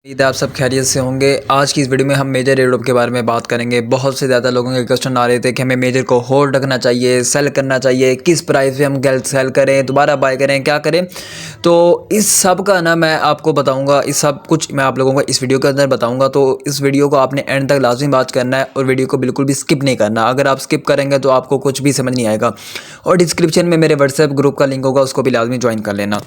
उम्मीद है आप सब खैरियत से होंगे। आज की इस वीडियो में हम मेजर एयरड्रॉप के बारे में बात करेंगे। बहुत से ज़्यादा लोगों के क्वेश्चन आ रहे थे कि हमें मेजर को होल्ड रखना चाहिए, सेल करना चाहिए, किस प्राइस पे हम गलत सेल करें, दोबारा बाय करें, क्या करें। तो इस सब का ना मैं आपको बताऊंगा, इस सब कुछ मैं आप लोगों को इस वीडियो के अंदर बताऊंगा। तो इस वीडियो को आपने एंड तक लाजमी बात करना है और वीडियो को बिल्कुल भी स्किप नहीं करना। अगर आप स्किप करेंगे तो आपको कुछ भी समझ नहीं आएगा। और डिस्क्रिप्शन में मेरे व्हाट्सएप ग्रुप का लिंक होगा, उसको भी लाजमी ज्वाइन कर लेना।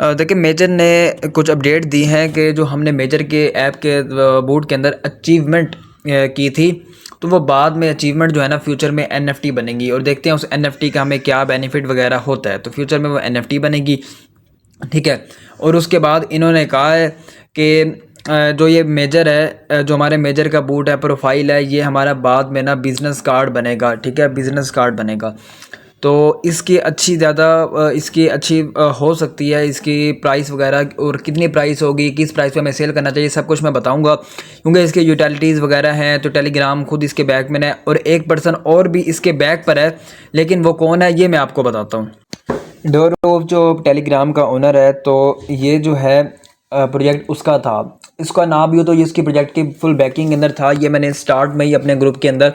देखिए, मेजर ने कुछ अपडेट दी हैं कि जो हमने मेजर के ऐप के बूट के अंदर अचीवमेंट की थी, तो वो बाद में अचीवमेंट जो है ना फ्यूचर में NFT बनेंगी। और देखते हैं उस NFT का हमें क्या बेनिफिट वगैरह होता है। तो फ्यूचर में वो NFT बनेगी, ठीक है। और उसके बाद इन्होंने कहा है कि जो ये मेजर है, जो हमारे मेजर का बूट है, प्रोफाइल है, ये हमारा बाद में ना बिज़नेस कार्ड बनेगा, ठीक है, बिज़नेस कार्ड बनेगा। तो इसकी अच्छी ज़्यादा इसकी अच्छी हो सकती है, इसकी प्राइस वगैरह और कितनी प्राइस होगी, किस प्राइस पे हमें सेल करना चाहिए, सब कुछ मैं बताऊंगा। क्योंकि इसके यूटिलिटीज़ वगैरह हैं। तो टेलीग्राम खुद इसके बैक में है और एक पर्सन और भी इसके बैक पर है, लेकिन वो कौन है ये मैं आपको बताता हूँ। डोरोव जो टेलीग्राम का ओनर है, तो ये जो है प्रोजेक्ट उसका था। इसका नाम भी हो तो ये इसकी प्रोजेक्ट की फुल बैकिंग के अंदर था। ये मैंने स्टार्ट में ही अपने ग्रुप के अंदर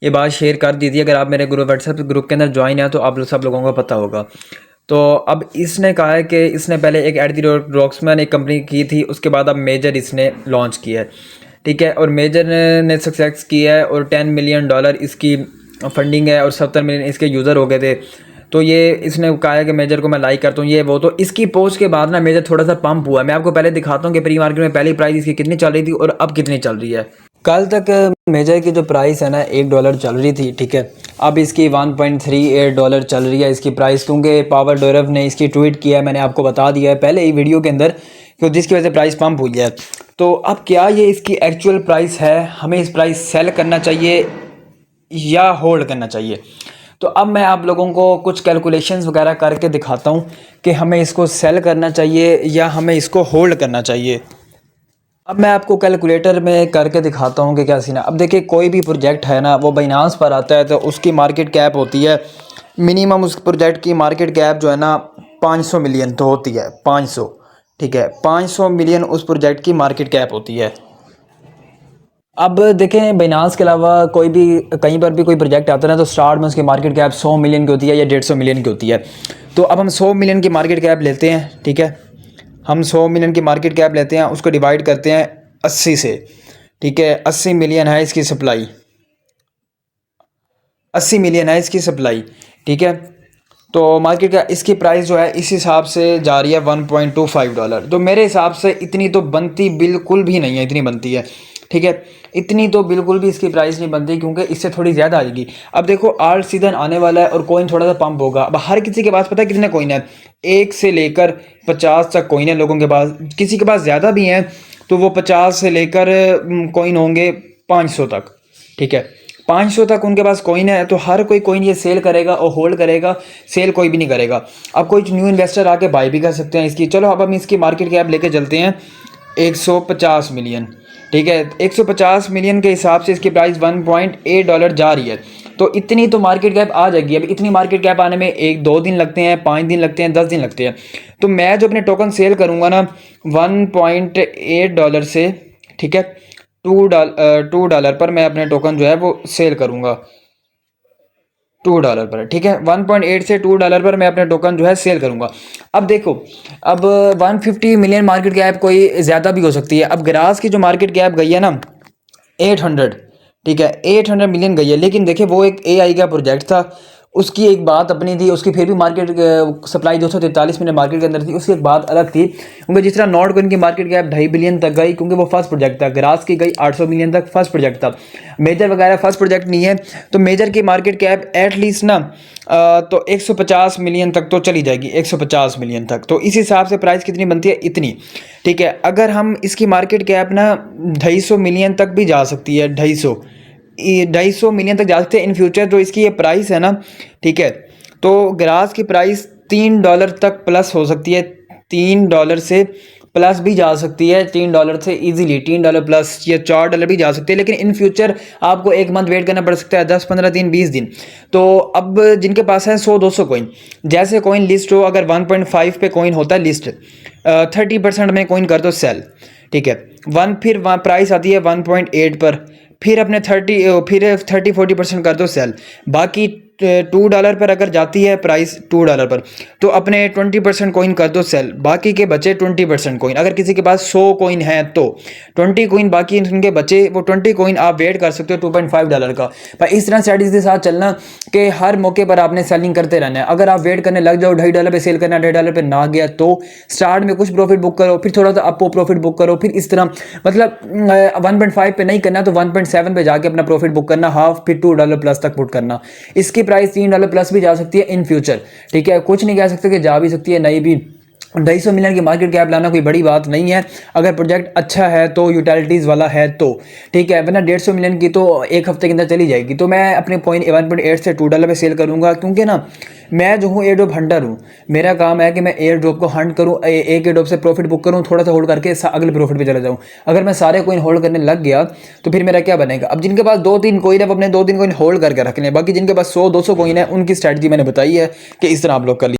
ये बात शेयर कर दी थी। अगर आप मेरे ग्रुप व्हाट्सएप ग्रुप के अंदर ज्वाइन है तो आप सब लोगों को पता होगा। तो अब इसने कहा है कि इसने पहले एक @Roxman एक कंपनी की थी, उसके बाद अब मेजर इसने लॉन्च किया है, ठीक है। और मेजर ने सक्सेस किया है और $10 मिलियन इसकी फंडिंग है और 70 मिलियन इसके यूज़र हो गए थे। तो ये इसने कहा है कि मेजर को मैं लाइक करता हूँ, ये वो। तो इसकी पोस्ट के बाद ना मेजर थोड़ा सा पंप हुआ है। मैं आपको पहले दिखाता हूँ कि प्री मार्केट में पहली प्राइस इसकी कितनी चल रही थी और अब कितनी चल रही है। कल तक मेजर की जो प्राइस है ना $1 चल रही थी, ठीक है। अब इसकी $1.38 चल रही है इसकी प्राइस, क्योंकि पावर डोरव ने इसकी ट्वीट किया है। मैंने आपको बता दिया है पहले ही वीडियो के अंदर, क्यों जिसकी वजह से प्राइस पंप हुई है। तो अब क्या ये इसकी एक्चुअल प्राइस है, हमें इस प्राइस सेल करना चाहिए या होल्ड करना चाहिए। तो अब मैं आप लोगों को कुछ कैलकुलेशंस वगैरह करके दिखाता हूँ कि हमें इसको सेल करना चाहिए या हमें इसको होल्ड करना चाहिए। अब मैं आपको कैलकुलेटर में करके दिखाता हूँ कि क्या सीन है। अब देखिए, कोई भी प्रोजेक्ट है ना, वो बाइनांस पर आता है तो उसकी मार्केट कैप होती है मिनिमम, उस प्रोजेक्ट की मार्केट कैप जो है ना 500 मिलियन तो होती है, 500, ठीक है। 500 मिलियन उस प्रोजेक्ट की मार्केट कैप होती है। अब देखें, बाइनांस के अलावा कोई भी कहीं पर भी कोई प्रोजेक्ट आता है ना, तो स्टार्ट में उसकी मार्केट कैप 100 मिलियन की होती है या 150 मिलियन की होती है। तो अब हम 100 मिलियन की मार्केट कैप लेते हैं, ठीक है। हम 100 मिलियन की मार्केट कैप लेते हैं, उसको डिवाइड करते हैं 80 से, ठीक है। 80 मिलियन है इसकी सप्लाई, 80 मिलियन है इसकी सप्लाई, ठीक है। तो मार्केट का इसकी प्राइस जो है इस हिसाब से जा रही है $1.25। तो मेरे हिसाब से इतनी तो बनती बिल्कुल भी नहीं है, इतनी बनती है, ठीक है। इतनी तो बिल्कुल भी इसकी प्राइस नहीं बनती, क्योंकि इससे थोड़ी ज़्यादा आएगी। अब देखो, आल्ट सीजन आने वाला है और कॉइन थोड़ा सा पंप होगा। अब हर किसी के पास पता है कितने कॉइन है, 1 से लेकर 50 तक कॉइन है लोगों के पास। किसी के पास ज़्यादा भी हैं तो वो 50 से लेकर कॉइन होंगे 500 तक, ठीक है। 500 तक उनके पास कॉइन है। तो हर कोई कॉइन ये सेल करेगा और होल्ड करेगा, सेल कोई भी नहीं करेगा। अब कोई न्यू इन्वेस्टर आके बाय भी कर सकते हैं इसकी। चलो अब हम इसकी मार्केट कैप लेके चलते हैं 150 मिलियन, ठीक है। 150 मिलियन के हिसाब से इसकी प्राइस $1.8 जा रही है। तो इतनी तो मार्केट कैप आ जाएगी। अब इतनी मार्केट कैप आने में 1-2 दिन लगते हैं, 5 दिन लगते हैं, 10 दिन लगते हैं। तो मैं जो अपने टोकन सेल करूँगा ना $1.8 से, ठीक है, $2 पर मैं अपने टोकन जो है वो सेल करूँगा, $2 पर, ठीक है। 1.8 से $2 पर मैं अपने टोकन जो है सेल करूँगा। अब देखो, अब 150 मिलियन मार्केट कैप कोई ज़्यादा भी हो सकती है। अब ग्रास की जो मार्केट कैप गई है ना 800, ठीक है, 800 मिलियन गई है। लेकिन देखिए, वो एक AI का प्रोजेक्ट था, उसकी एक बात अपनी थी, उसकी फिर भी मार्केट सप्लाई 243 मिलियन मार्केट के अंदर थी, उसकी एक बात अलग थी। क्योंकि जिस तरह नॉट कॉइन की मार्केट कैप 2.5 बिलियन तक गई, क्योंकि वो फर्स्ट प्रोजेक्ट था। ग्रास की गई 800 मिलियन तक, फर्स्ट प्रोजेक्ट था। मेजर वगैरह फर्स्ट प्रोजेक्ट नहीं है, तो मेजर की मार्केट कैप एटलीस्ट ना तो 150 मिलियन तक तो चली जाएगी, 150 मिलियन तक। तो इस हिसाब से प्राइस कितनी बनती है, इतनी, ठीक है। अगर हम इसकी मार्केट कैप ना 250 मिलियन तक भी जा सकती है, 250 मिलियन तक जा सकते हैं इन फ्यूचर। जो इसकी ये प्राइस है ना, ठीक है, तो ग्रास की प्राइस $3 तक प्लस हो सकती है, $3 से प्लस भी जा सकती है, $3 से इजीली $3 प्लस या $4 भी जा सकते हैं। लेकिन इन फ्यूचर आपको 1 मंथ वेट करना पड़ सकता है, 10-15 दिन, 20 दिन। तो अब जिनके पास है 100-200 कॉइन, जैसे कॉइन लिस्ट हो, अगर 1.5 पे कॉइन होता है लिस्ट, 30% में कॉइन कर दो सेल, ठीक है। फिर वहाँ प्राइस आती है 1.8 पर, फिर अपने 30-40% कर दो सेल। बाकी $2 पर अगर जाती है प्राइस $2 पर, तो अपने 20% कॉइन कर दो सेल। बाकी के बचे 20% कॉइन। अगर किसी के पास 100 कॉइन है तो 20 कॉइन बाकी उनके बचे, वो 20 कॉइन आप वेट कर सकते हो $2.5 का। पर इस तरह स्ट्रेटजी के साथ चलना कि हर मौके पर आपने सेलिंग करते रहना है। अगर आप वेट करने लग जाओ, $2.5 पे सेल करना, $2.5 पे ना गया तो स्टार्ट में कुछ प्रॉफिट बुक करो, फिर थोड़ा सा अप प्रॉफिट बुक करो, फिर इस तरह मतलब 1.5 पे नहीं करना तो 1.7 पे जाके अपना प्रॉफिट बुक करना, हाफ, फिर $2 प्लस तक पुट करना। इसकी प्राइस $3 प्लस भी जा सकती है इन फ्यूचर। ठीक है, कुछ नहीं कह सकते कि जा भी सकती है, नहीं भी। 250 मिलियन की मार्केट कैप लाना कोई बड़ी बात नहीं है, अगर प्रोजेक्ट अच्छा है तो, यूटिलिटीज़ वाला है तो। ठीक है, वरना 150 मिलियन की तो एक हफ्ते के अंदर चली जाएगी। तो मैं अपने पॉइंट 1.8 से $2 पे सेल करूँगा, क्योंकि ना मैं जो हूँ एयर ड्रॉप हंटर हूँ। मेरा काम है कि मैं एयर ड्रॉप को हंट करूँ, एक एयर ड्रॉप से प्रॉफिट बुक करूँ, थोड़ा सा होल्ड करके अगले प्रॉफिट पे चला जाऊँ। अगर मैं सारे कोइन होल्ड करने लग गया तो फिर मेरा क्या बनेगा। अब जिनके पास 2-3 कोइन है वो अपने 2-3 कोइन होल्ड करके रख लें, बाकी जिनके पास 100-200 कोइन है उनकी स्ट्रैटेजी मैंने बताई है कि इस तरह आप लोग कर लीजिए।